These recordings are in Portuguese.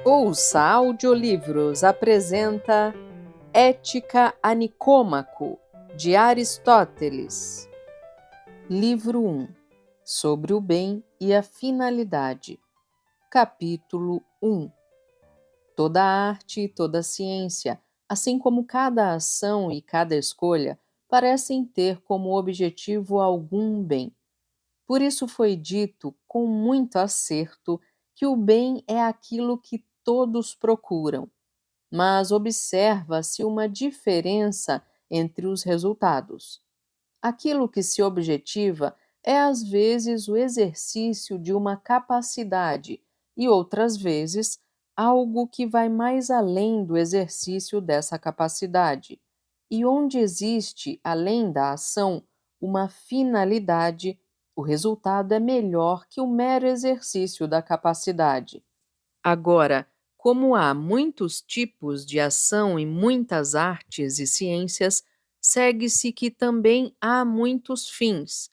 Ouça Audiolivros apresenta Ética a Nicômaco, de Aristóteles. Livro 1. Sobre o bem e a finalidade. Capítulo 1. Toda arte e toda ciência, assim como cada ação e cada escolha, parecem ter como objetivo algum bem. Por isso foi dito, com muito acerto, que o bem é aquilo que todos procuram, mas observa-se uma diferença entre os resultados. Aquilo que se objetiva é às vezes o exercício de uma capacidade e outras vezes algo que vai mais além do exercício dessa capacidade. E onde existe, além da ação, uma finalidade, o resultado é melhor que o mero exercício da capacidade. Agora, como há muitos tipos de ação em muitas artes e ciências, segue-se que também há muitos fins.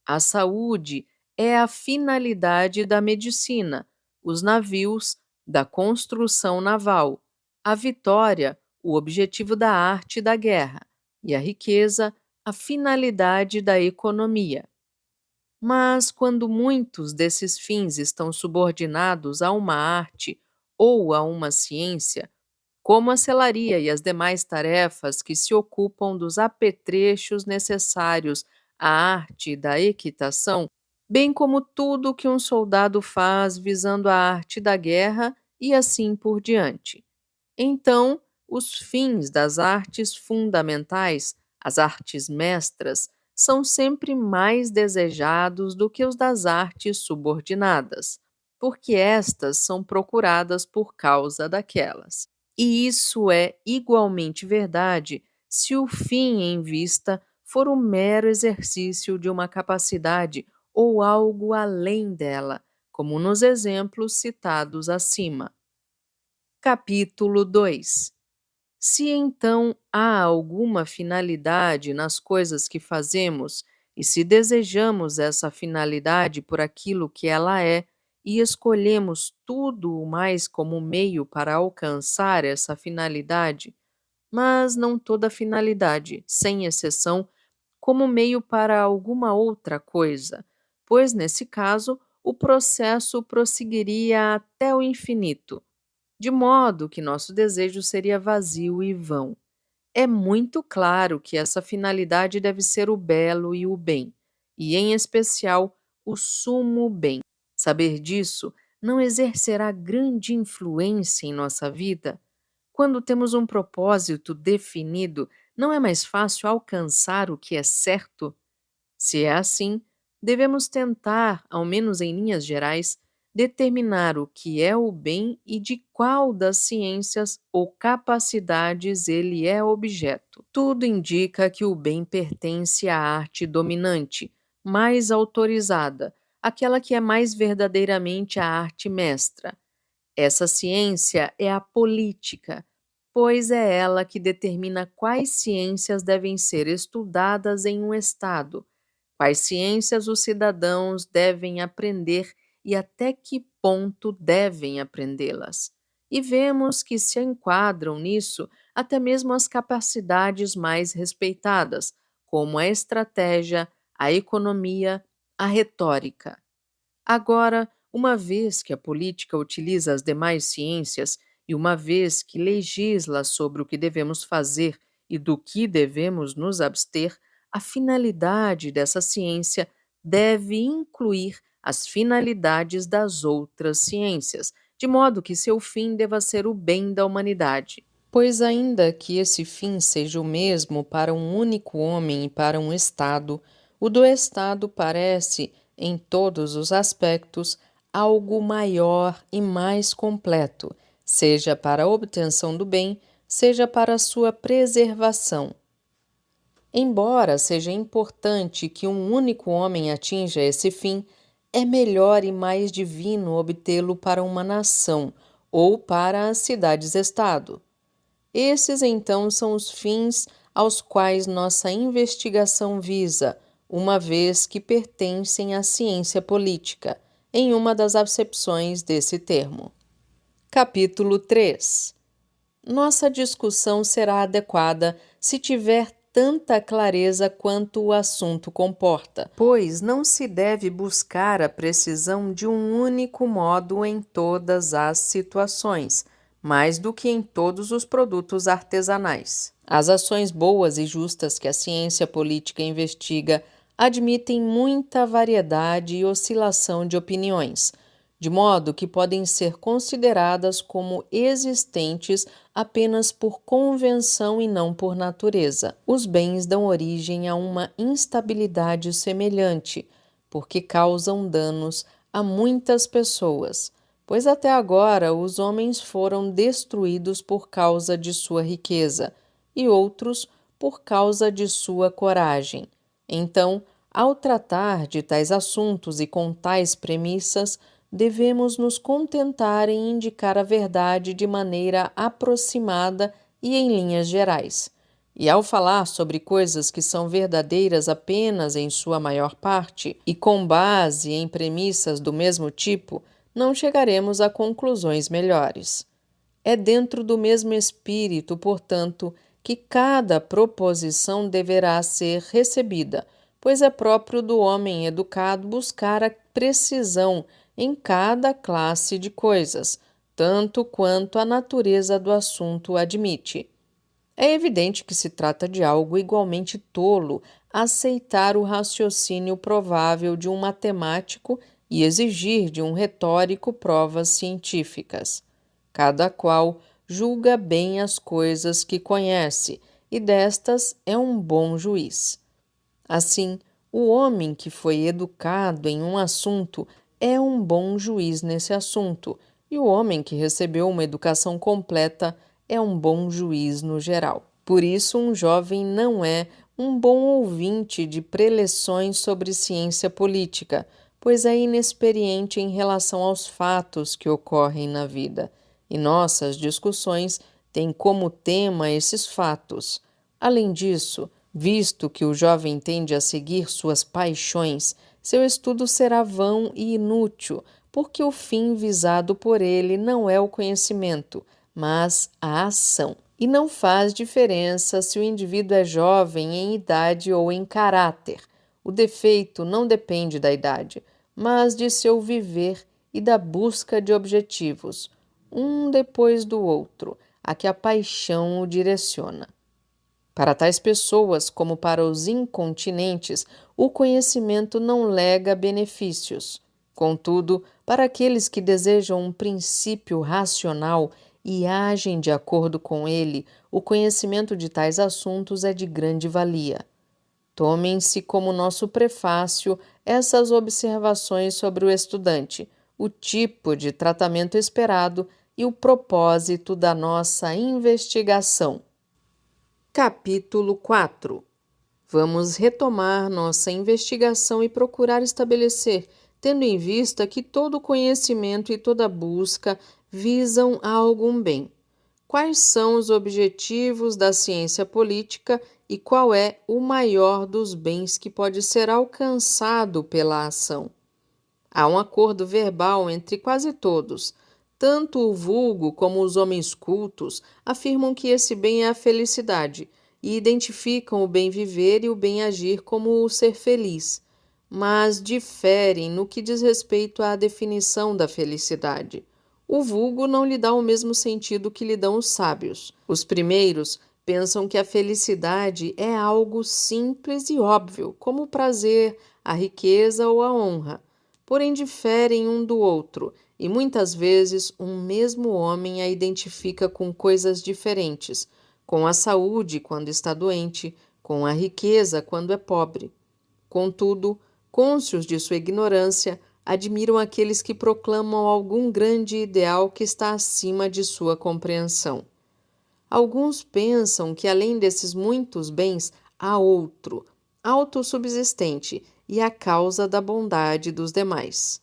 A saúde é a finalidade da medicina, os navios, da construção naval, a vitória, o objetivo da arte e da guerra, e a riqueza, a finalidade da economia. Mas quando muitos desses fins estão subordinados a uma arte ou a uma ciência, como a selaria e as demais tarefas que se ocupam dos apetrechos necessários à arte da equitação, bem como tudo que um soldado faz visando a arte da guerra e assim por diante. Então, os fins das artes fundamentais, as artes mestras, são sempre mais desejados do que os das artes subordinadas, porque estas são procuradas por causa daquelas. E isso é igualmente verdade se o fim em vista for o mero exercício de uma capacidade ou algo além dela, como nos exemplos citados acima. Capítulo 2. Se então há alguma finalidade nas coisas que fazemos, e se desejamos essa finalidade por aquilo que ela é, e escolhemos tudo o mais como meio para alcançar essa finalidade, mas não toda finalidade, sem exceção, como meio para alguma outra coisa, pois nesse caso o processo prosseguiria até o infinito, de modo que nosso desejo seria vazio e vão. É muito claro que essa finalidade deve ser o belo e o bem, e em especial o sumo bem. Saber disso não exercerá grande influência em nossa vida? Quando temos um propósito definido, não é mais fácil alcançar o que é certo? Se é assim, devemos tentar, ao menos em linhas gerais, determinar o que é o bem e de qual das ciências ou capacidades ele é objeto. Tudo indica que o bem pertence à arte dominante, mais autorizada, aquela que é mais verdadeiramente a arte mestra. Essa ciência é a política, pois é ela que determina quais ciências devem ser estudadas em um Estado, quais ciências os cidadãos devem aprender e até que ponto devem aprendê-las. E vemos que se enquadram nisso até mesmo as capacidades mais respeitadas, como a estratégia, a economia, a retórica. Agora, uma vez que a política utiliza as demais ciências e uma vez que legisla sobre o que devemos fazer e do que devemos nos abster, a finalidade dessa ciência deve incluir as finalidades das outras ciências, de modo que seu fim deva ser o bem da humanidade. Pois, ainda que esse fim seja o mesmo para um único homem e para um Estado, o do Estado parece, em todos os aspectos, algo maior e mais completo, seja para a obtenção do bem, seja para a sua preservação. Embora seja importante que um único homem atinja esse fim, é melhor e mais divino obtê-lo para uma nação ou para as cidades-estado. Esses, então, são os fins aos quais nossa investigação visa, uma vez que pertencem à ciência política, em uma das acepções desse termo. Capítulo 3. Nossa discussão será adequada se tiver tanta clareza quanto o assunto comporta, pois não se deve buscar a precisão de um único modo em todas as situações, mais do que em todos os produtos artesanais. As ações boas e justas que a ciência política investiga admitem muita variedade e oscilação de opiniões, de modo que podem ser consideradas como existentes apenas por convenção e não por natureza. Os bens dão origem a uma instabilidade semelhante, porque causam danos a muitas pessoas, pois até agora os homens foram destruídos por causa de sua riqueza e outros por causa de sua coragem. Então, ao tratar de tais assuntos e com tais premissas, devemos nos contentar em indicar a verdade de maneira aproximada e em linhas gerais. E ao falar sobre coisas que são verdadeiras apenas em sua maior parte e com base em premissas do mesmo tipo, não chegaremos a conclusões melhores. É dentro do mesmo espírito, portanto, que cada proposição deverá ser recebida, pois é próprio do homem educado buscar a precisão em cada classe de coisas, tanto quanto a natureza do assunto admite. É evidente que se trata de algo igualmente tolo aceitar o raciocínio provável de um matemático e exigir de um retórico provas científicas. Cada qual julga bem as coisas que conhece, e destas é um bom juiz. Assim, o homem que foi educado em um assunto é um bom juiz nesse assunto, e o homem que recebeu uma educação completa é um bom juiz no geral. Por isso, um jovem não é um bom ouvinte de preleções sobre ciência política, pois é inexperiente em relação aos fatos que ocorrem na vida, e nossas discussões têm como tema esses fatos. Além disso, visto que o jovem tende a seguir suas paixões, seu estudo será vão e inútil, porque o fim visado por ele não é o conhecimento, mas a ação. E não faz diferença se o indivíduo é jovem em idade ou em caráter. O defeito não depende da idade, mas de seu viver e da busca de objetivos, um depois do outro, a que a paixão o direciona. Para tais pessoas, como para os incontinentes, o conhecimento não lega benefícios. Contudo, para aqueles que desejam um princípio racional e agem de acordo com ele, o conhecimento de tais assuntos é de grande valia. Tomem-se como nosso prefácio essas observações sobre o estudante, o tipo de tratamento esperado e o propósito da nossa investigação. Capítulo 4. Vamos retomar nossa investigação e procurar estabelecer, tendo em vista que todo conhecimento e toda busca visam a algum bem. Quais são os objetivos da ciência política e qual é o maior dos bens que pode ser alcançado pela ação? Há um acordo verbal entre quase todos. Tanto o vulgo como os homens cultos afirmam que esse bem é a felicidade e identificam o bem viver e o bem agir como o ser feliz, mas diferem no que diz respeito à definição da felicidade. O vulgo não lhe dá o mesmo sentido que lhe dão os sábios. Os primeiros pensam que a felicidade é algo simples e óbvio, como o prazer, a riqueza ou a honra. Porém diferem um do outro, e muitas vezes um mesmo homem a identifica com coisas diferentes, com a saúde quando está doente, com a riqueza quando é pobre. Contudo, cônscios de sua ignorância, admiram aqueles que proclamam algum grande ideal que está acima de sua compreensão. Alguns pensam que além desses muitos bens, há outro, autossubsistente, e a causa da bondade dos demais.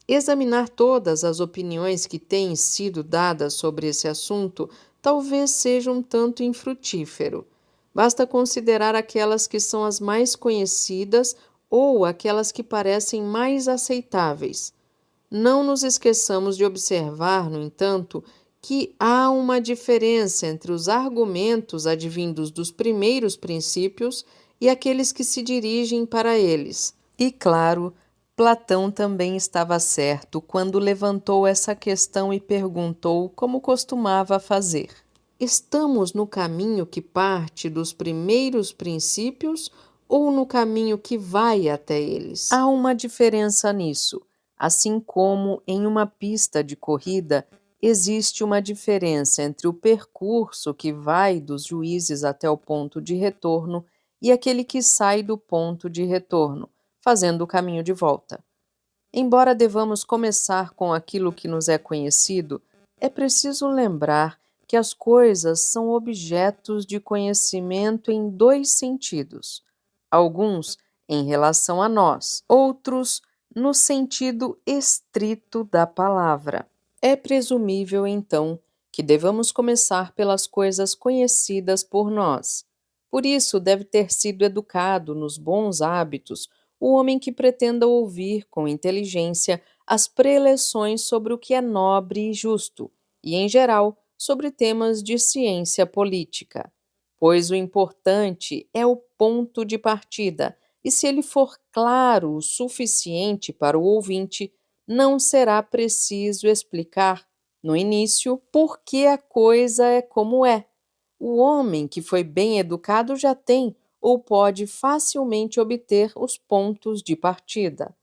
Examinar todas as opiniões que têm sido dadas sobre esse assunto talvez seja um tanto infrutífero. Basta considerar aquelas que são as mais conhecidas ou aquelas que parecem mais aceitáveis. Não nos esqueçamos de observar, no entanto, que há uma diferença entre os argumentos advindos dos primeiros princípios e aqueles que se dirigem para eles. E, claro, Platão também estava certo quando levantou essa questão e perguntou como costumava fazer: estamos no caminho que parte dos primeiros princípios ou no caminho que vai até eles? Há uma diferença nisso. Assim como em uma pista de corrida, existe uma diferença entre o percurso que vai dos juízes até o ponto de retorno e aquele que sai do ponto de retorno, fazendo o caminho de volta. Embora devamos começar com aquilo que nos é conhecido, é preciso lembrar que as coisas são objetos de conhecimento em dois sentidos. Alguns em relação a nós, outros no sentido estrito da palavra. É presumível, então, que devamos começar pelas coisas conhecidas por nós. Por isso, deve ter sido educado nos bons hábitos o homem que pretenda ouvir com inteligência as preleções sobre o que é nobre e justo, e, em geral, sobre temas de ciência política. Pois o importante é o ponto de partida, e se ele for claro o suficiente para o ouvinte, não será preciso explicar, no início, por que a coisa é como é. O homem que foi bem educado já tem ou pode facilmente obter os pontos de partida.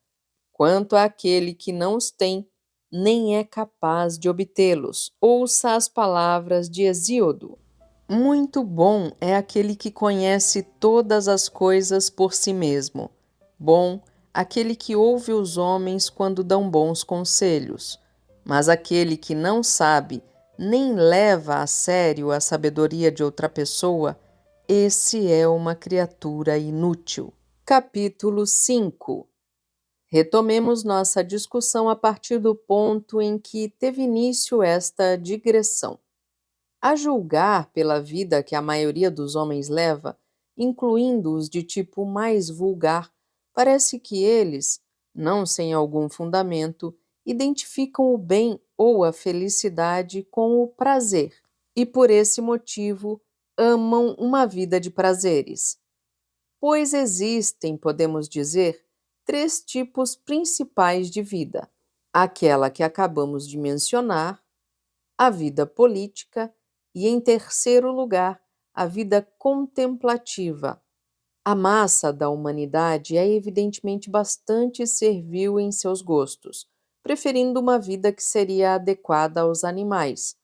Quanto àquele que não os tem, nem é capaz de obtê-los. Ouça as palavras de Hesíodo. Muito bom é aquele que conhece todas as coisas por si mesmo. Bom, aquele que ouve os homens quando dão bons conselhos. Mas aquele que não sabe, nem leva a sério a sabedoria de outra pessoa, esse é uma criatura inútil. Capítulo 5. Retomemos nossa discussão a partir do ponto em que teve início esta digressão. A julgar pela vida que a maioria dos homens leva, incluindo os de tipo mais vulgar, parece que eles, não sem algum fundamento, identificam o bem ou a felicidade com o prazer, e por esse motivo amam uma vida de prazeres. Pois existem, podemos dizer, três tipos principais de vida: aquela que acabamos de mencionar, a vida política e, em terceiro lugar, a vida contemplativa. A massa da humanidade é evidentemente bastante servil em seus gostos, preferindo uma vida que seria adequada aos animais,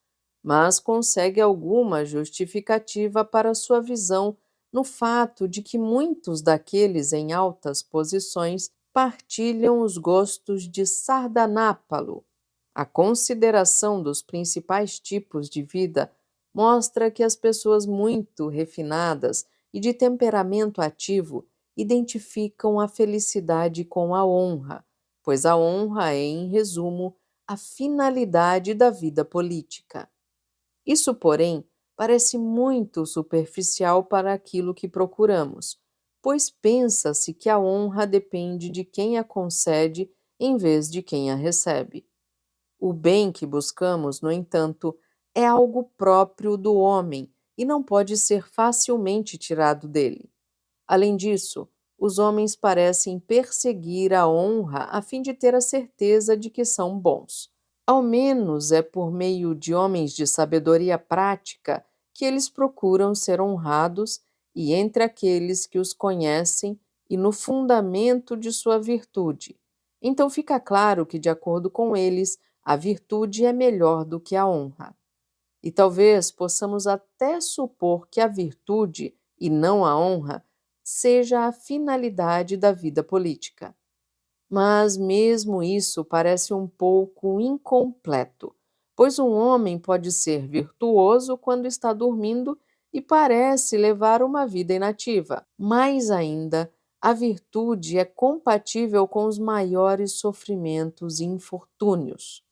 mas consegue alguma justificativa para sua visão no fato de que muitos daqueles em altas posições partilham os gostos de Sardanápalo. A consideração dos principais tipos de vida mostra que as pessoas muito refinadas e de temperamento ativo identificam a felicidade com a honra, pois a honra é, em resumo, a finalidade da vida política. Isso, porém, parece muito superficial para aquilo que procuramos, pois pensa-se que a honra depende de quem a concede em vez de quem a recebe. O bem que buscamos, no entanto, é algo próprio do homem e não pode ser facilmente tirado dele. Além disso, os homens parecem perseguir a honra a fim de ter a certeza de que são bons. Ao menos é por meio de homens de sabedoria prática que eles procuram ser honrados e entre aqueles que os conhecem e no fundamento de sua virtude. Então fica claro que, de acordo com eles, a virtude é melhor do que a honra. E talvez possamos até supor que a virtude, e não a honra, seja a finalidade da vida política. Mas mesmo isso parece um pouco incompleto, pois um homem pode ser virtuoso quando está dormindo e parece levar uma vida inativa. Mais ainda, a virtude é compatível com os maiores sofrimentos e infortúnios.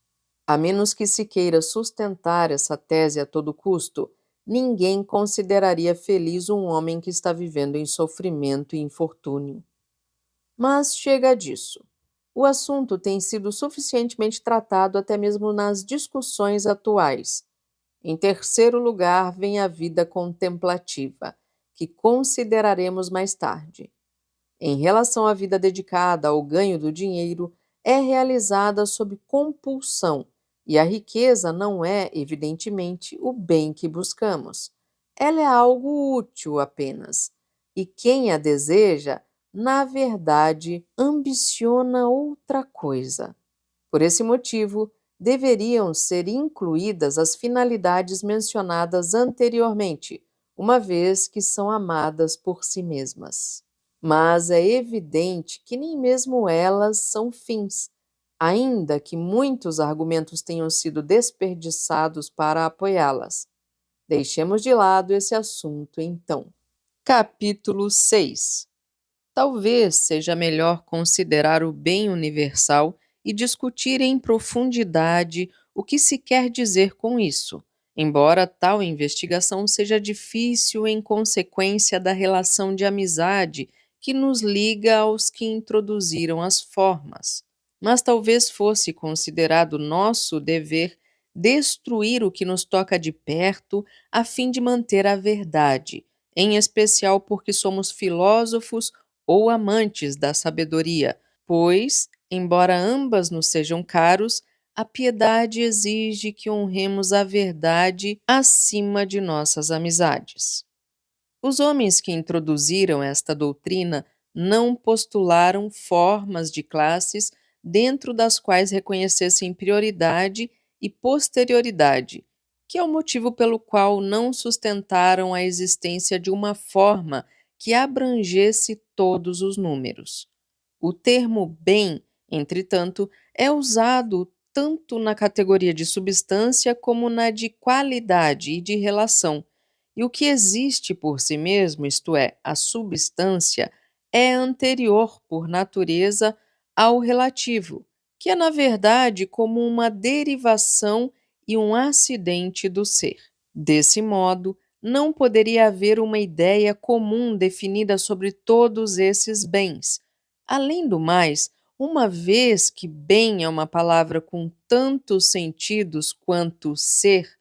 A menos que se queira sustentar essa tese a todo custo, ninguém consideraria feliz um homem que está vivendo em sofrimento e infortúnio. Mas chega disso. o assunto tem sido suficientemente tratado até mesmo nas discussões atuais. Em terceiro lugar, vem a vida contemplativa, que consideraremos mais tarde. Em relação à vida dedicada ao ganho do dinheiro, é realizada sob compulsão, e a riqueza não é, evidentemente, o bem que buscamos. Ela é algo útil apenas, e quem a deseja, na verdade, ambiciona outra coisa. Por esse motivo, deveriam ser incluídas as finalidades mencionadas anteriormente, uma vez que são amadas por si mesmas. Mas é evidente que nem mesmo elas são fins, ainda que muitos argumentos tenham sido desperdiçados para apoiá-las. Deixemos de lado esse assunto, então. Capítulo 6. Talvez seja melhor considerar o bem universal e discutir em profundidade o que se quer dizer com isso, embora tal investigação seja difícil em consequência da relação de amizade que nos liga aos que introduziram as formas. Mas talvez fosse considerado nosso dever destruir o que nos toca de perto a fim de manter a verdade, em especial porque somos filósofos ou amantes da sabedoria, pois, embora ambas nos sejam caros, a piedade exige que honremos a verdade acima de nossas amizades. Os homens que introduziram esta doutrina não postularam formas de classes dentro das quais reconhecessem prioridade e posterioridade, que é o motivo pelo qual não sustentaram a existência de uma forma que abrangesse todos os números. O termo bem, entretanto, é usado tanto na categoria de substância como na de qualidade e de relação, e o que existe por si mesmo, isto é, a substância, é anterior por natureza ao relativo, que é, na verdade, como uma derivação e um acidente do ser. Desse modo, não poderia haver uma ideia comum definida sobre todos esses bens. Além do mais, uma vez que bem é uma palavra com tantos sentidos quanto ser,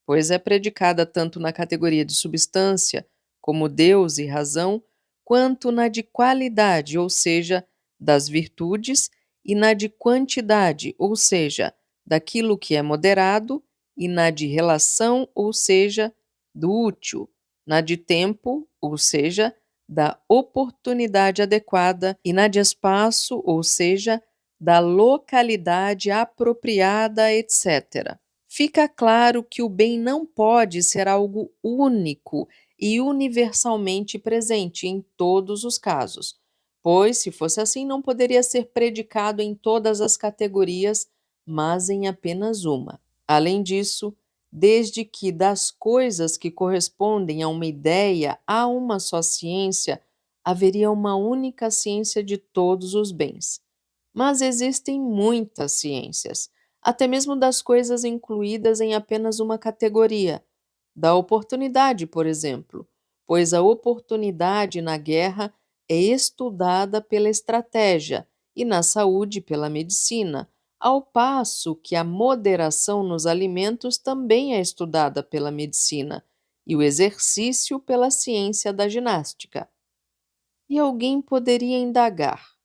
pois é predicada tanto na categoria de substância, como Deus e razão, quanto na de qualidade, ou seja, das virtudes, e na de quantidade, ou seja, daquilo que é moderado, e na de relação, ou seja, do útil, na de tempo, ou seja, da oportunidade adequada, e na de espaço, ou seja, da localidade apropriada, etc. Fica claro que o bem não pode ser algo único e universalmente presente em todos os casos, pois, se fosse assim, não poderia ser predicado em todas as categorias, mas em apenas uma. Além disso, desde que das coisas que correspondem a uma ideia há uma só ciência, haveria uma única ciência de todos os bens. Mas existem muitas ciências, até mesmo das coisas incluídas em apenas uma categoria, da oportunidade, por exemplo, pois a oportunidade na guerra é estudada pela estratégia e na saúde pela medicina, ao passo que a moderação nos alimentos também é estudada pela medicina e o exercício pela ciência da ginástica. E alguém poderia indagar: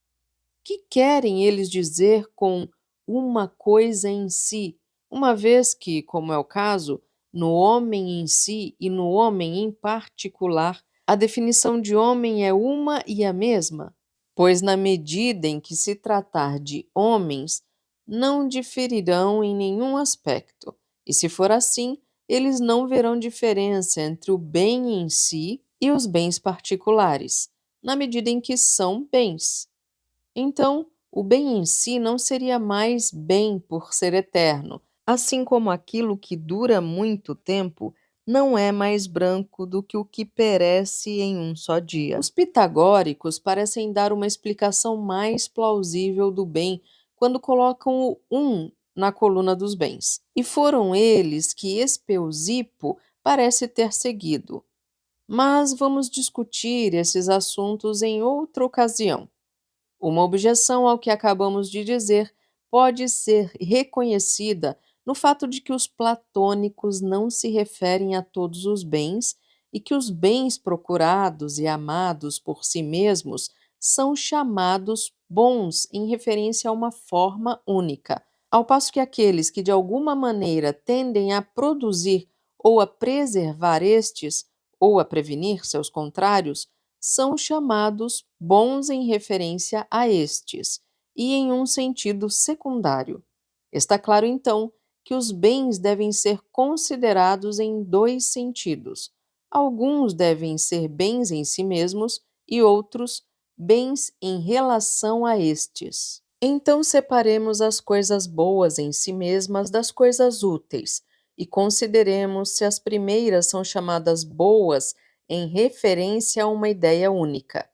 que querem eles dizer com uma coisa em si, uma vez que, como é o caso, no homem em si e no homem em particular, a definição de homem é uma e a mesma? Pois, na medida em que se tratar de homens, não diferirão em nenhum aspecto, e se for assim, eles não verão diferença entre o bem em si e os bens particulares, na medida em que são bens. Então, o bem em si não seria mais bem por ser eterno, assim como aquilo que dura muito tempo não é mais branco do que o que perece em um só dia. Os pitagóricos parecem dar uma explicação mais plausível do bem quando colocam o na coluna dos bens. E foram eles que Espeusipo parece ter seguido. Mas vamos discutir esses assuntos em outra ocasião. Uma objeção ao que acabamos de dizer pode ser reconhecida no fato de que os platônicos não se referem a todos os bens e que os bens procurados e amados por si mesmos são chamados bons em referência a uma forma única, ao passo que aqueles que de alguma maneira tendem a produzir ou a preservar estes, ou a prevenir seus contrários, são chamados bons em referência a estes, e em um sentido secundário. Está claro, então, que os bens devem ser considerados em dois sentidos. Alguns devem ser bens em si mesmos e outros bens em relação a estes. Então separemos as coisas boas em si mesmas das coisas úteis e consideremos se as primeiras são chamadas boas em referência a uma ideia única.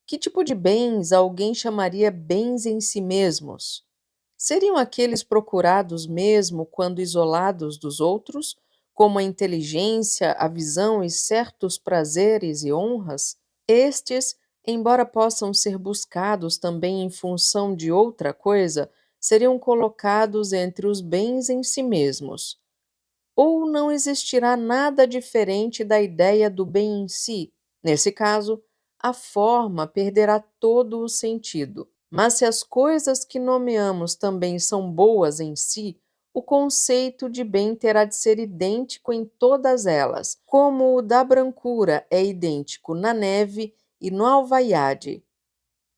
Que tipo de bens alguém chamaria bens em si mesmos? Seriam aqueles procurados mesmo quando isolados dos outros, como a inteligência, a visão e certos prazeres e honras? Estes, embora possam ser buscados também em função de outra coisa, seriam colocados entre os bens em si mesmos. Ou não existirá nada diferente da ideia do bem em si? Nesse caso, a forma perderá todo o sentido. Mas se as coisas que nomeamos também são boas em si, o conceito de bem terá de ser idêntico em todas elas, como o da brancura é idêntico na neve e no alvaiade.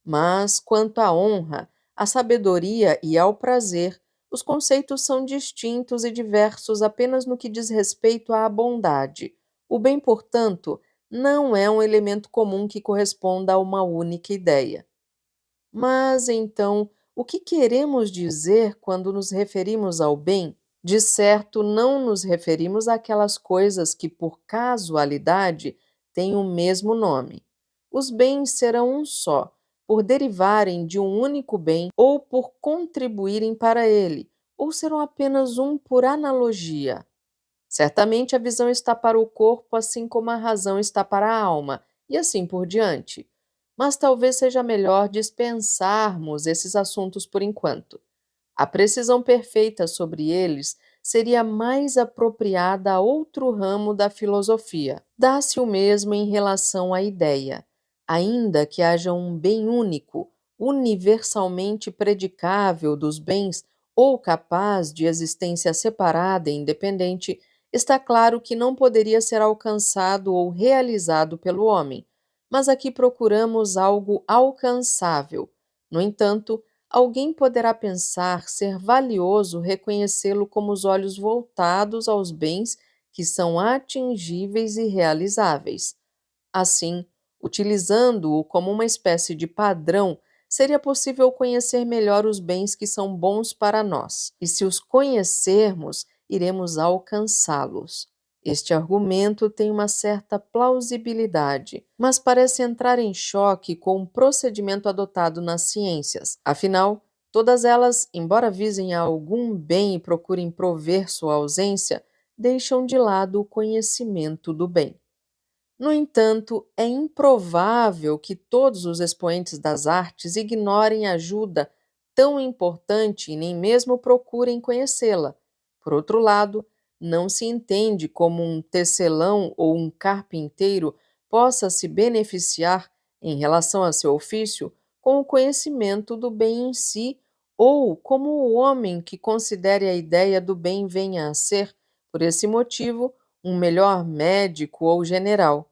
Mas, quanto à honra, à sabedoria e ao prazer, os conceitos são distintos e diversos apenas no que diz respeito à bondade. O bem, portanto, não é um elemento comum que corresponda a uma única ideia. Mas, então, o que queremos dizer quando nos referimos ao bem? De certo, não nos referimos àquelas coisas que, por casualidade, têm o mesmo nome. Os bens serão um só, por derivarem de um único bem ou por contribuírem para ele, ou serão apenas um por analogia. Certamente a visão está para o corpo, assim como a razão está para a alma, e assim por diante. Mas talvez seja melhor dispensarmos esses assuntos por enquanto. A precisão perfeita sobre eles seria mais apropriada a outro ramo da filosofia. Dá-se o mesmo em relação à ideia. Ainda que haja um bem único, universalmente predicável dos bens ou capaz de existência separada e independente, está claro que não poderia ser alcançado ou realizado pelo homem. Mas aqui procuramos algo alcançável. No entanto, alguém poderá pensar ser valioso reconhecê-lo como os olhos voltados aos bens que são atingíveis e realizáveis. Assim, utilizando-o como uma espécie de padrão, seria possível conhecer melhor os bens que são bons para nós, e se os conhecermos, iremos alcançá-los. Este argumento tem uma certa plausibilidade, mas parece entrar em choque com o procedimento adotado nas ciências. Afinal, todas elas, embora visem a algum bem e procurem prover sua ausência, deixam de lado o conhecimento do bem. No entanto, é improvável que todos os expoentes das artes ignorem ajuda tão importante e nem mesmo procurem conhecê-la. Por outro lado, não se entende como um tecelão ou um carpinteiro possa se beneficiar, em relação a seu ofício, com o conhecimento do bem em si, ou como o homem que considere a ideia do bem venha a ser, por esse motivo, um melhor médico ou general,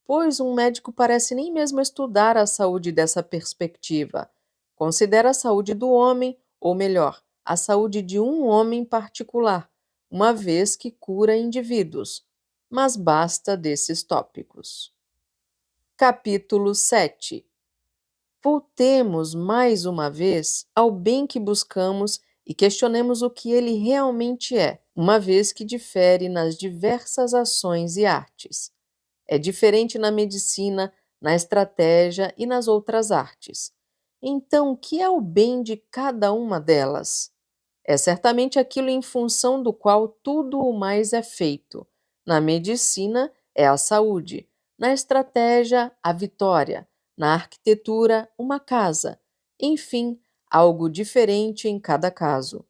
pois um médico parece nem mesmo estudar a saúde dessa perspectiva. Considera a saúde do homem, ou melhor, a saúde de um homem particular, uma vez que cura indivíduos. Mas basta desses tópicos. Capítulo 7. Voltemos mais uma vez ao bem que buscamos e questionemos o que ele realmente é, uma vez que difere nas diversas ações e artes. É diferente na medicina, na estratégia e nas outras artes. Então, o que é o bem de cada uma delas? É certamente aquilo em função do qual tudo o mais é feito. Na medicina, é a saúde. Na estratégia, a vitória. Na arquitetura, uma casa. Enfim, algo diferente em cada caso.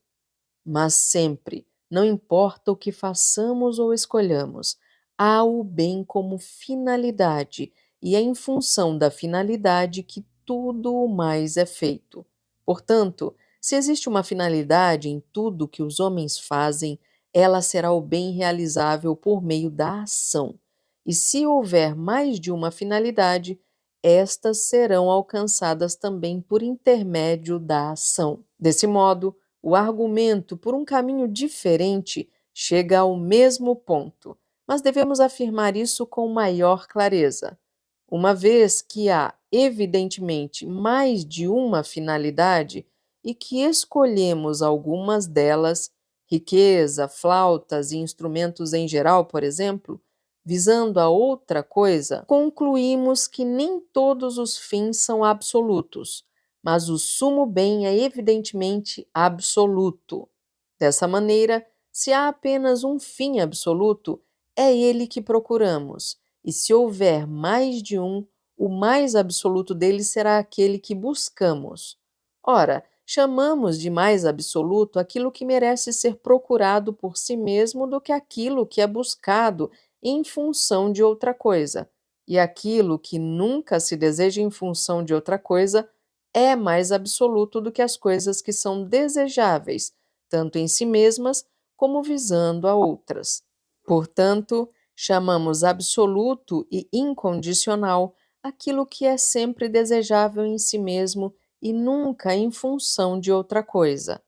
Mas sempre, não importa o que façamos ou escolhamos, há o bem como finalidade, e é em função da finalidade que tudo o mais é feito. Portanto, se existe uma finalidade em tudo que os homens fazem, ela será o bem realizável por meio da ação. E se houver mais de uma finalidade, estas serão alcançadas também por intermédio da ação. Desse modo, o argumento, por um caminho diferente, chega ao mesmo ponto, mas devemos afirmar isso com maior clareza. Uma vez que há, evidentemente, mais de uma finalidade e que escolhemos algumas delas, riqueza, flautas e instrumentos em geral, por exemplo, visando a outra coisa, concluímos que nem todos os fins são absolutos, mas o sumo bem é evidentemente absoluto. Dessa maneira, se há apenas um fim absoluto, é ele que procuramos, e se houver mais de um, o mais absoluto dele será aquele que buscamos. Ora, chamamos de mais absoluto aquilo que merece ser procurado por si mesmo do que aquilo que é buscado em função de outra coisa. E aquilo que nunca se deseja em função de outra coisa é mais absoluto do que as coisas que são desejáveis, tanto em si mesmas como visando a outras. Portanto, chamamos absoluto e incondicional aquilo que é sempre desejável em si mesmo e nunca em função de outra coisa.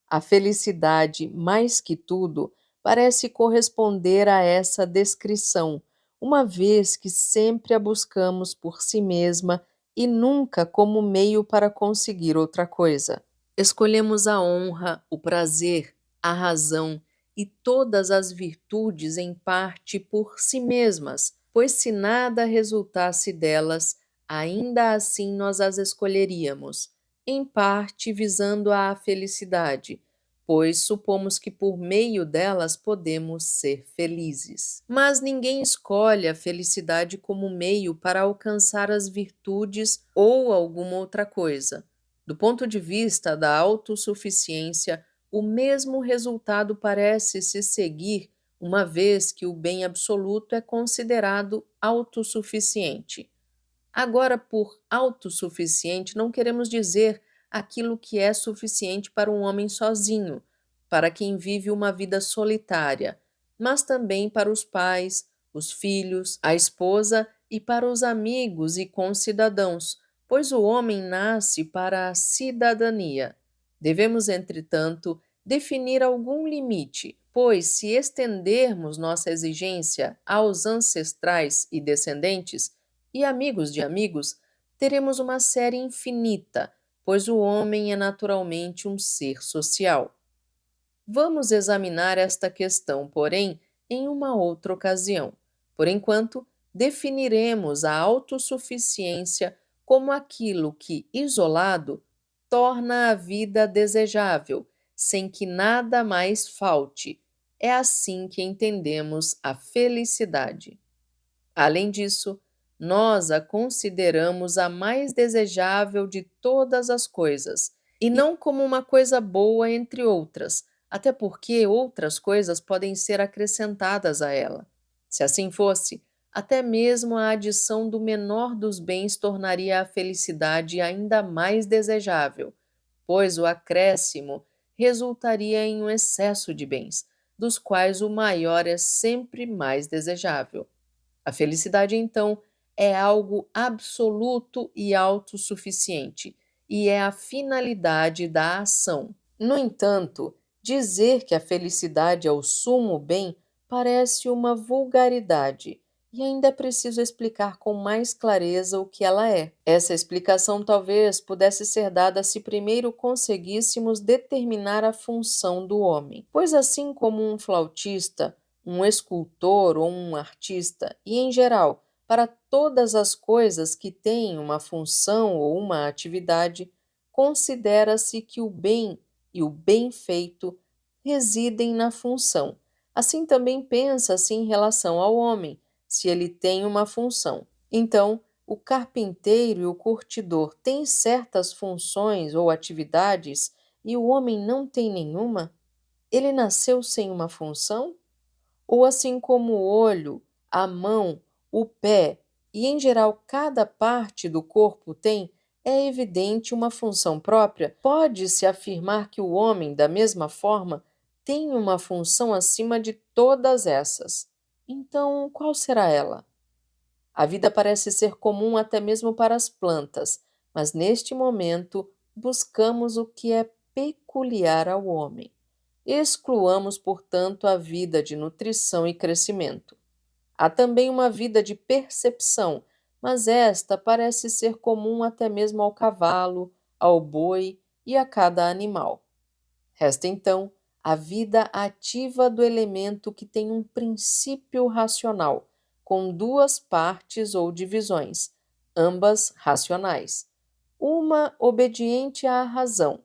A felicidade, mais que tudo, parece corresponder a essa descrição, uma vez que sempre a buscamos por si mesma e nunca como meio para conseguir outra coisa. Escolhemos a honra, o prazer, a razão e todas as virtudes em parte por si mesmas, pois se nada resultasse delas, ainda assim nós as escolheríamos, em parte visando a felicidade, pois supomos que por meio delas podemos ser felizes. Mas ninguém escolhe a felicidade como meio para alcançar as virtudes ou alguma outra coisa. Do ponto de vista da autossuficiência, o mesmo resultado parece se seguir uma vez que o bem absoluto é considerado autossuficiente. Agora, por autossuficiente, não queremos dizer aquilo que é suficiente para um homem sozinho, para quem vive uma vida solitária, mas também para os pais, os filhos, a esposa e para os amigos e concidadãos, pois o homem nasce para a cidadania. Devemos, entretanto, definir algum limite, pois se estendermos nossa exigência aos ancestrais e descendentes, e amigos de amigos, teremos uma série infinita, pois o homem é naturalmente um ser social. Vamos examinar esta questão, porém, em uma outra ocasião. Por enquanto, definiremos a autossuficiência como aquilo que, isolado, torna a vida desejável, sem que nada mais falte. É assim que entendemos a felicidade. Além disso, nós a consideramos a mais desejável de todas as coisas, e não como uma coisa boa entre outras, até porque outras coisas podem ser acrescentadas a ela. Se assim fosse, até mesmo a adição do menor dos bens tornaria a felicidade ainda mais desejável, pois o acréscimo resultaria em um excesso de bens, dos quais o maior é sempre mais desejável. A felicidade, então, é algo absoluto e autossuficiente, e é a finalidade da ação. No entanto, dizer que a felicidade é o sumo bem parece uma vulgaridade, e ainda é preciso explicar com mais clareza o que ela é. Essa explicação talvez pudesse ser dada se primeiro conseguíssemos determinar a função do homem, pois assim como um flautista, um escultor ou um artista, e em geral, para todas as coisas que têm uma função ou uma atividade, considera-se que o bem e o bem feito residem na função. Assim também pensa-se em relação ao homem, se ele tem uma função. Então, o carpinteiro e o curtidor têm certas funções ou atividades e o homem não tem nenhuma? Ele nasceu sem uma função? Ou assim como o olho, a mão, o pé e, em geral, cada parte do corpo tem, é evidente uma função própria, pode-se afirmar que o homem, da mesma forma, tem uma função acima de todas essas. Então, qual será ela? A vida parece ser comum até mesmo para as plantas, mas neste momento buscamos o que é peculiar ao homem. Excluamos, portanto, a vida de nutrição e crescimento. Há também uma vida de percepção, mas esta parece ser comum até mesmo ao cavalo, ao boi e a cada animal. Resta então a vida ativa do elemento que tem um princípio racional, com duas partes ou divisões, ambas racionais. Uma obediente à razão,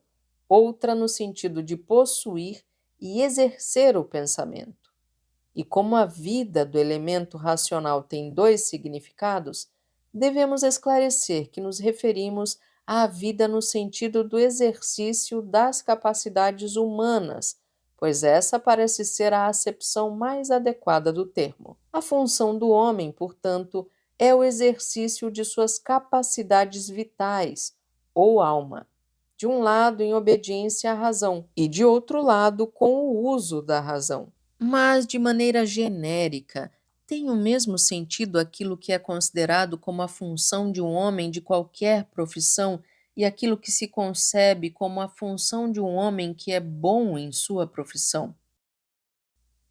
outra no sentido de possuir e exercer o pensamento. E como a vida do elemento racional tem dois significados, devemos esclarecer que nos referimos à vida no sentido do exercício das capacidades humanas, pois essa parece ser a acepção mais adequada do termo. A função do homem, portanto, é o exercício de suas capacidades vitais, ou alma, de um lado em obediência à razão e de outro lado com o uso da razão. Mas, de maneira genérica, tem o mesmo sentido aquilo que é considerado como a função de um homem de qualquer profissão e aquilo que se concebe como a função de um homem que é bom em sua profissão?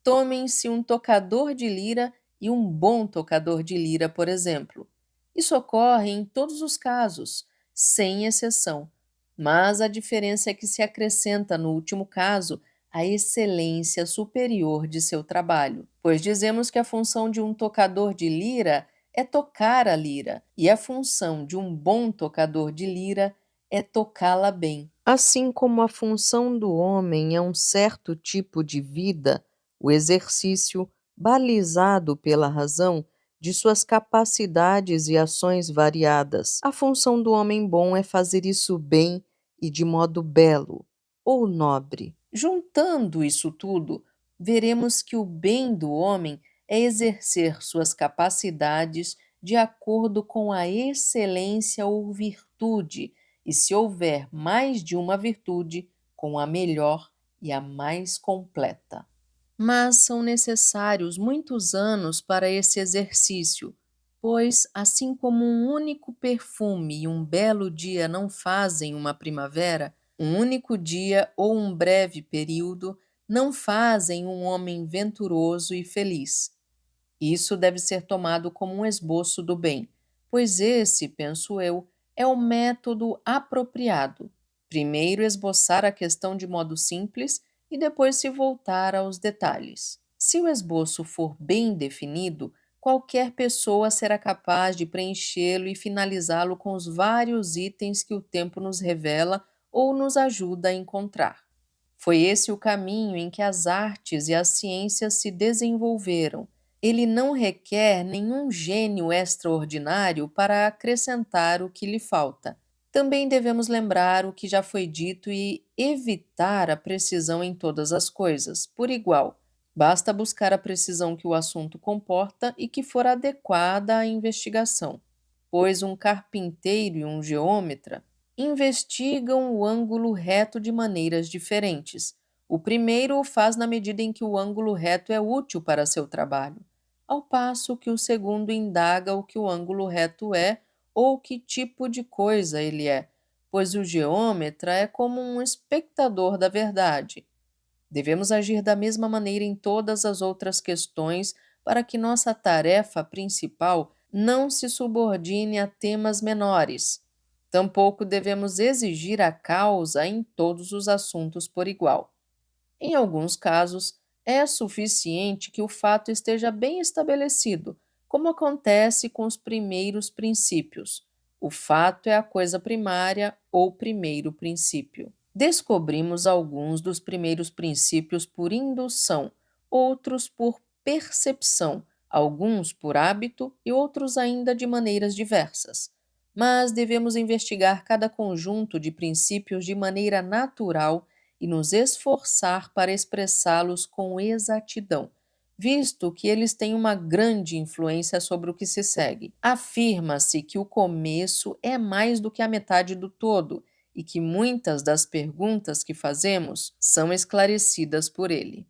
Tomem-se um tocador de lira e um bom tocador de lira, por exemplo. Isso ocorre em todos os casos, sem exceção, mas a diferença é que se acrescenta, no último caso, a excelência superior de seu trabalho, pois dizemos que a função de um tocador de lira é tocar a lira, e a função de um bom tocador de lira é tocá-la bem. Assim como a função do homem é um certo tipo de vida, o exercício, balizado pela razão, de suas capacidades e ações variadas. A função do homem bom é fazer isso bem e de modo belo ou nobre. Juntando isso tudo, veremos que o bem do homem é exercer suas capacidades de acordo com a excelência ou virtude, e se houver mais de uma virtude, com a melhor e a mais completa. Mas são necessários muitos anos para esse exercício, pois, assim como um único perfume e um belo dia não fazem uma primavera, um único dia ou um breve período não fazem um homem venturoso e feliz. Isso deve ser tomado como um esboço do bem, pois esse, penso eu, é o método apropriado. Primeiro esboçar a questão de modo simples e depois se voltar aos detalhes. Se o esboço for bem definido, qualquer pessoa será capaz de preenchê-lo e finalizá-lo com os vários itens que o tempo nos revela ou nos ajuda a encontrar. Foi esse o caminho em que as artes e as ciências se desenvolveram. Ele não requer nenhum gênio extraordinário para acrescentar o que lhe falta. Também devemos lembrar o que já foi dito e evitar a precisão em todas as coisas, por igual. Basta buscar a precisão que o assunto comporta e que for adequada à investigação, pois um carpinteiro e um geômetra investigam o ângulo reto de maneiras diferentes. O primeiro o faz na medida em que o ângulo reto é útil para seu trabalho, ao passo que o segundo indaga o que o ângulo reto é ou que tipo de coisa ele é, pois o geômetra é como um espectador da verdade. Devemos agir da mesma maneira em todas as outras questões para que nossa tarefa principal não se subordine a temas menores. Tampouco devemos exigir a causa em todos os assuntos por igual. Em alguns casos, é suficiente que o fato esteja bem estabelecido, como acontece com os primeiros princípios. O fato é a coisa primária ou primeiro princípio. Descobrimos alguns dos primeiros princípios por indução, outros por percepção, alguns por hábito e outros ainda de maneiras diversas. Mas devemos investigar cada conjunto de princípios de maneira natural e nos esforçar para expressá-los com exatidão, visto que eles têm uma grande influência sobre o que se segue. Afirma-se que o começo é mais do que a metade do todo e que muitas das perguntas que fazemos são esclarecidas por ele.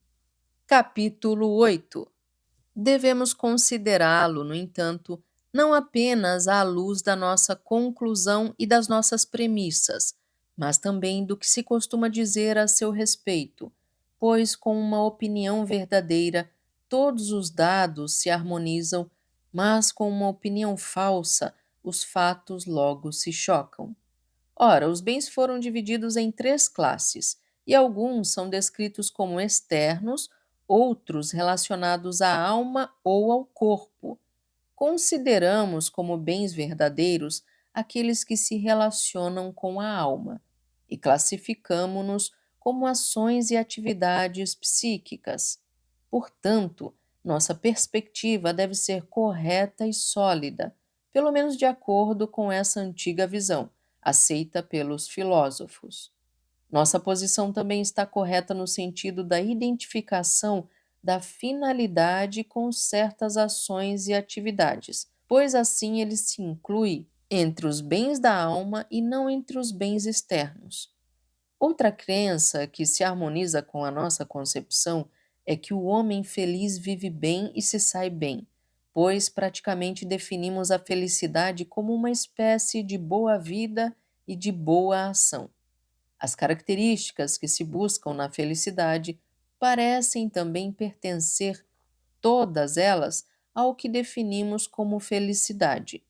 Capítulo 8. Devemos considerá-lo, no entanto, não apenas à luz da nossa conclusão e das nossas premissas, mas também do que se costuma dizer a seu respeito, pois com uma opinião verdadeira todos os dados se harmonizam, mas com uma opinião falsa os fatos logo se chocam. Ora, os bens foram divididos em três classes, e alguns são descritos como externos, outros relacionados à alma ou ao corpo. Consideramos como bens verdadeiros aqueles que se relacionam com a alma, e classificamo-nos como ações e atividades psíquicas. Portanto, nossa perspectiva deve ser correta e sólida, pelo menos de acordo com essa antiga visão aceita pelos filósofos. Nossa posição também está correta no sentido da identificação da finalidade com certas ações e atividades, pois assim ele se inclui entre os bens da alma e não entre os bens externos. Outra crença que se harmoniza com a nossa concepção é que o homem feliz vive bem e se sai bem, pois praticamente definimos a felicidade como uma espécie de boa vida e de boa ação. As características que se buscam na felicidade parecem também pertencer, todas elas, ao que definimos como felicidade.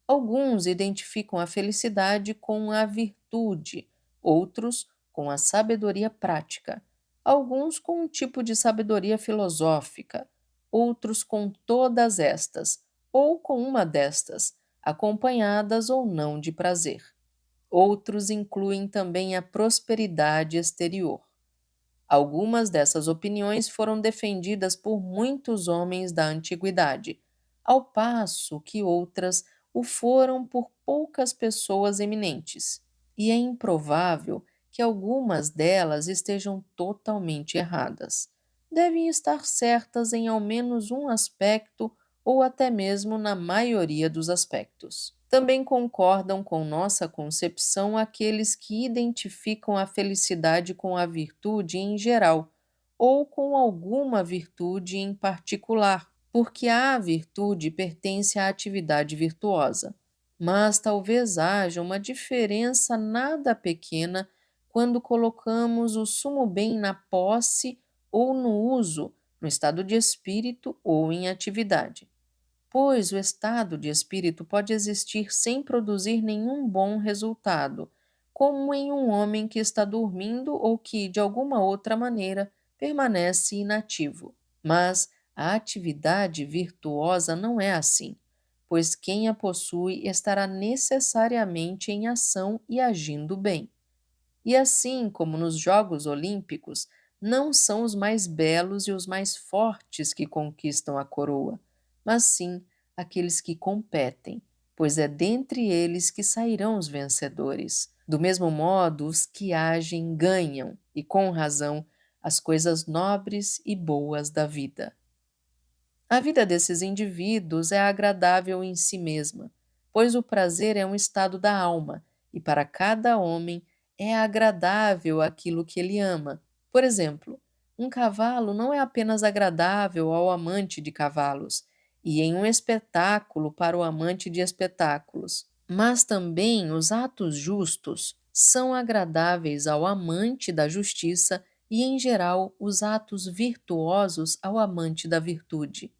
Alguns identificam a felicidade com a virtude, outros com a sabedoria prática, alguns com um tipo de sabedoria filosófica, outros com todas estas, ou com uma destas, acompanhadas ou não de prazer. Outros incluem também a prosperidade exterior. Algumas dessas opiniões foram defendidas por muitos homens da antiguidade, ao passo que outras o foram por poucas pessoas eminentes, e é improvável que algumas delas estejam totalmente erradas. Devem estar certas em ao menos um aspecto ou até mesmo na maioria dos aspectos. Também concordam com nossa concepção aqueles que identificam a felicidade com a virtude em geral, ou com alguma virtude em particular, porque a virtude pertence à atividade virtuosa. Mas talvez haja uma diferença nada pequena quando colocamos o sumo bem na posse ou no uso, no estado de espírito ou em atividade. Pois o estado de espírito pode existir sem produzir nenhum bom resultado, como em um homem que está dormindo ou que, de alguma outra maneira, permanece inativo. Mas a atividade virtuosa não é assim, pois quem a possui estará necessariamente em ação e agindo bem. E assim como nos Jogos Olímpicos, não são os mais belos e os mais fortes que conquistam a coroa, mas sim aqueles que competem, pois é dentre eles que sairão os vencedores. Do mesmo modo, os que agem ganham, e com razão, as coisas nobres e boas da vida. A vida desses indivíduos é agradável em si mesma, pois o prazer é um estado da alma, e para cada homem é agradável aquilo que ele ama. Por exemplo, um cavalo não é apenas agradável ao amante de cavalos, e em um espetáculo para o amante de espetáculos, mas também os atos justos são agradáveis ao amante da justiça e, em geral, os atos virtuosos ao amante da virtude.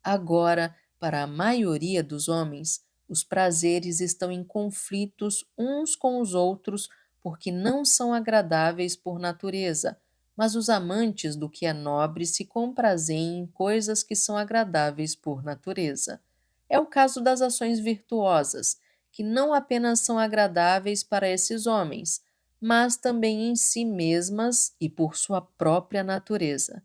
Agora, para a maioria dos homens, os prazeres estão em conflitos uns com os outros porque não são agradáveis por natureza, mas os amantes do que é nobre se comprazem em coisas que são agradáveis por natureza. É o caso das ações virtuosas, que não apenas são agradáveis para esses homens, mas também em si mesmas e por sua própria natureza.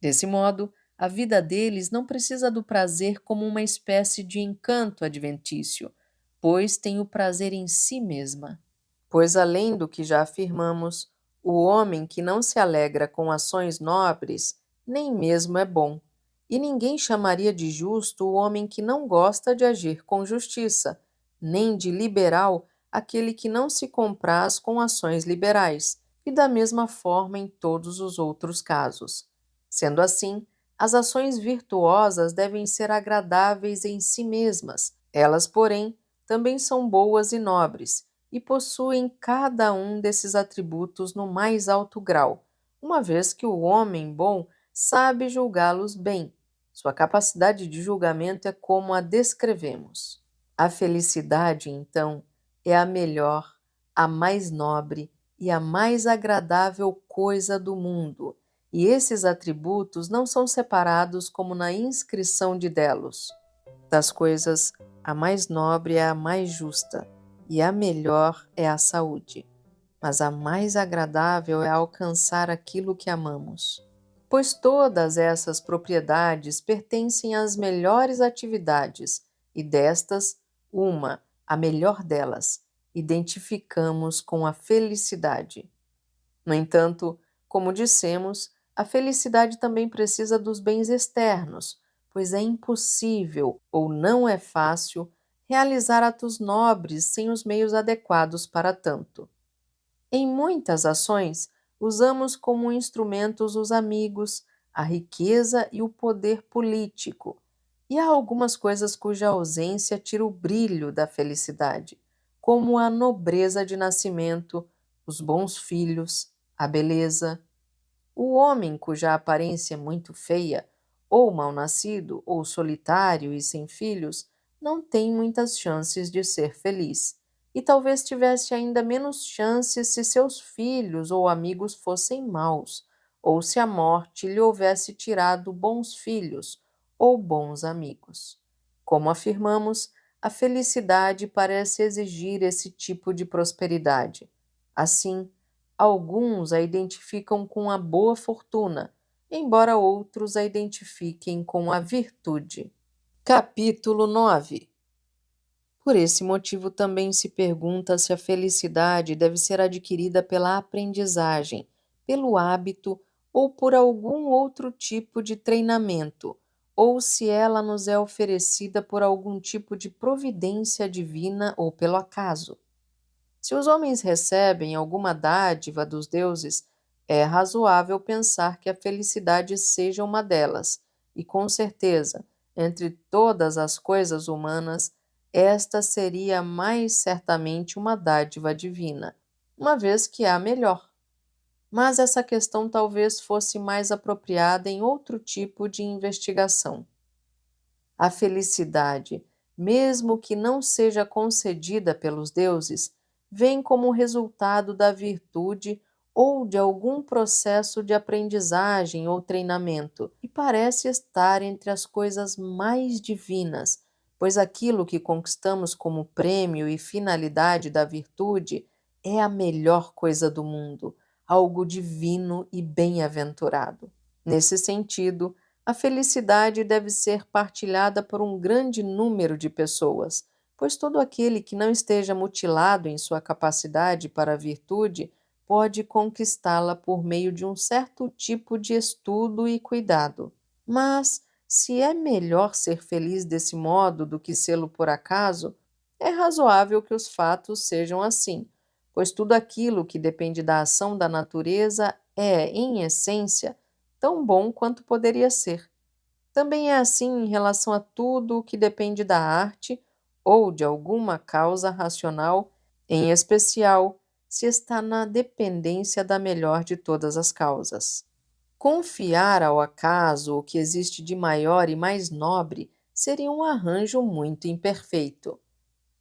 Desse modo, a vida deles não precisa do prazer como uma espécie de encanto adventício, pois tem o prazer em si mesma. Pois, além do que já afirmamos, o homem que não se alegra com ações nobres nem mesmo é bom, e ninguém chamaria de justo o homem que não gosta de agir com justiça, nem de liberal aquele que não se compraz com ações liberais, e da mesma forma em todos os outros casos. Sendo assim, as ações virtuosas devem ser agradáveis em si mesmas. Elas, porém, também são boas e nobres, e possuem cada um desses atributos no mais alto grau, uma vez que o homem bom sabe julgá-los bem. Sua capacidade de julgamento é como a descrevemos. A felicidade, então, é a melhor, a mais nobre e a mais agradável coisa do mundo, e esses atributos não são separados como na inscrição de Delos. Das coisas, a mais nobre é a mais justa, e a melhor é a saúde. Mas a mais agradável é alcançar aquilo que amamos. Pois todas essas propriedades pertencem às melhores atividades, e destas, uma, a melhor delas, identificamos com a felicidade. No entanto, como dissemos, a felicidade também precisa dos bens externos, pois é impossível ou não é fácil realizar atos nobres sem os meios adequados para tanto. Em muitas ações, usamos como instrumentos os amigos, a riqueza e o poder político, e há algumas coisas cuja ausência tira o brilho da felicidade, como a nobreza de nascimento, os bons filhos, a beleza. O homem cuja aparência é muito feia, ou mal-nascido, ou solitário e sem filhos, não tem muitas chances de ser feliz, e talvez tivesse ainda menos chances se seus filhos ou amigos fossem maus, ou se a morte lhe houvesse tirado bons filhos ou bons amigos. Como afirmamos, a felicidade parece exigir esse tipo de prosperidade. Assim, alguns a identificam com a boa fortuna, embora outros a identifiquem com a virtude. Capítulo 9. Por esse motivo também se pergunta se a felicidade deve ser adquirida pela aprendizagem, pelo hábito ou por algum outro tipo de treinamento, ou se ela nos é oferecida por algum tipo de providência divina ou pelo acaso. Se os homens recebem alguma dádiva dos deuses, é razoável pensar que a felicidade seja uma delas, e com certeza, entre todas as coisas humanas, esta seria mais certamente uma dádiva divina, uma vez que é a melhor. Mas essa questão talvez fosse mais apropriada em outro tipo de investigação. A felicidade, mesmo que não seja concedida pelos deuses, vem como resultado da virtude ou de algum processo de aprendizagem ou treinamento, e parece estar entre as coisas mais divinas, pois aquilo que conquistamos como prêmio e finalidade da virtude é a melhor coisa do mundo, algo divino e bem-aventurado. Nesse sentido, a felicidade deve ser partilhada por um grande número de pessoas, pois todo aquele que não esteja mutilado em sua capacidade para a virtude pode conquistá-la por meio de um certo tipo de estudo e cuidado. Mas, se é melhor ser feliz desse modo do que sê-lo por acaso, é razoável que os fatos sejam assim, pois tudo aquilo que depende da ação da natureza é, em essência, tão bom quanto poderia ser. Também é assim em relação a tudo o que depende da arte ou de alguma causa racional, em especial se está na dependência da melhor de todas as causas. Confiar ao acaso o que existe de maior e mais nobre seria um arranjo muito imperfeito.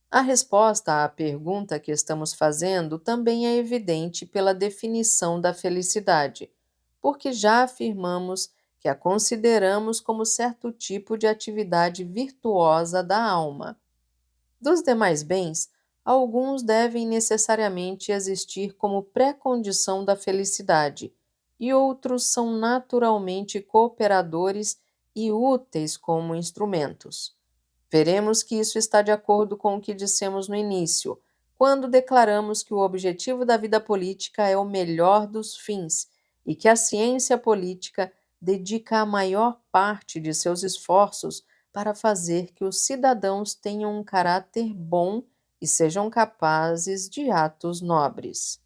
A resposta à pergunta que estamos fazendo também é evidente pela definição da felicidade, porque já afirmamos que a consideramos como certo tipo de atividade virtuosa da alma. Dos demais bens, alguns devem necessariamente existir como pré-condição da felicidade, e outros são naturalmente cooperadores e úteis como instrumentos. Veremos que isso está de acordo com o que dissemos no início, quando declaramos que o objetivo da vida política é o melhor dos fins e que a ciência política dedica a maior parte de seus esforços para fazer que os cidadãos tenham um caráter bom e sejam capazes de atos nobres.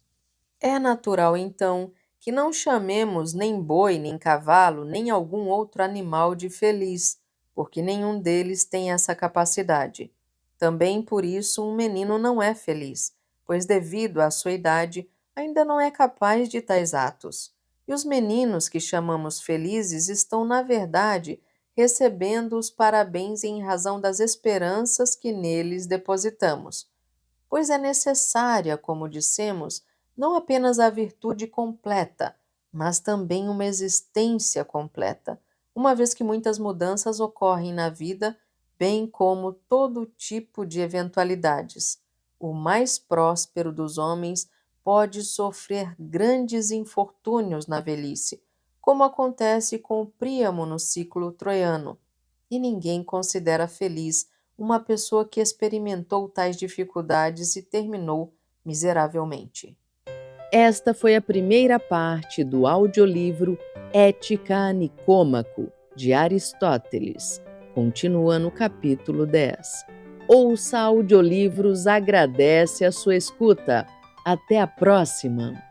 É natural, então, que não chamemos nem boi, nem cavalo, nem algum outro animal de feliz, porque nenhum deles tem essa capacidade. Também por isso um menino não é feliz, pois devido à sua idade ainda não é capaz de tais atos. E os meninos que chamamos felizes estão, na verdade, recebendo os parabéns em razão das esperanças que neles depositamos. Pois é necessária, como dissemos, não apenas a virtude completa, mas também uma existência completa, uma vez que muitas mudanças ocorrem na vida, bem como todo tipo de eventualidades. O mais próspero dos homens pode sofrer grandes infortúnios na velhice, como acontece com o Príamo no ciclo troiano, e ninguém considera feliz uma pessoa que experimentou tais dificuldades e terminou miseravelmente. Esta foi a primeira parte do audiolivro Ética Nicômaco, de Aristóteles. Continua no capítulo 10. Ouça audiolivros, agradece a sua escuta. Até a próxima!